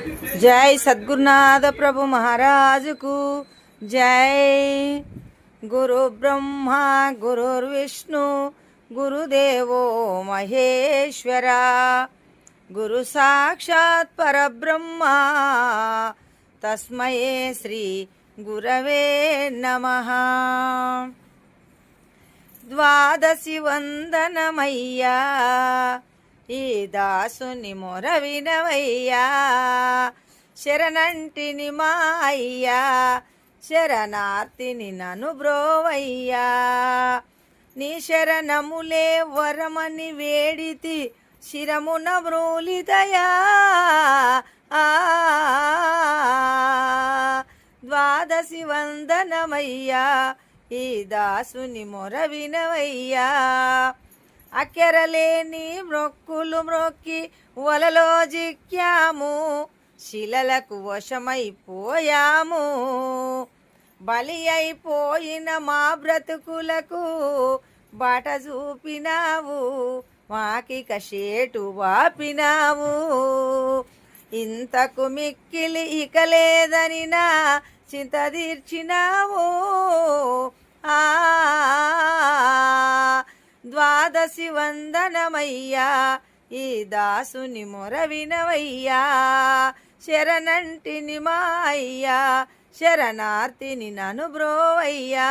जय सद्गुरुनाथ प्रभु महाराज को जय। गुरु ब्रह्मा गुरुर्विष्णु गुरुदेवो महेश्वरा, गुरु साक्षात् परब्रह्मा तस्मै श्री गुरवे नमः। द्वादशि वंदनमय्या ఈ దాసుని మొర వినవయ్యా, శరణంటిని మా అయ్యా, శరణార్థిని నను బ్రోవయ్యా. నీ శరణములే వరమని వేడితి శిరమున బ్రూలిదయా. ద్వాదశి వందనమయ్యా, ఈ దాసుని మొర వినవయ్యా. అకెరలేని మ్రొక్కులు మ్రొక్కి వలలో జిక్కాము, శిలలకు వశమైపోయాము. బలి అయిపోయిన మా బ్రతుకులకు బాట చూపినావు, మాకిక షేటు వాపినావు. ఇంతకు మిక్కిలి ఇక లేదని నా చింత తీర్చినావు. ద్వాదశి వందనమయ్యా, ఈ దాసుని మొర వినవయ్యా. శరణంటిని మా అయ్యా, శరణార్థిని నను బ్రోవయ్యా.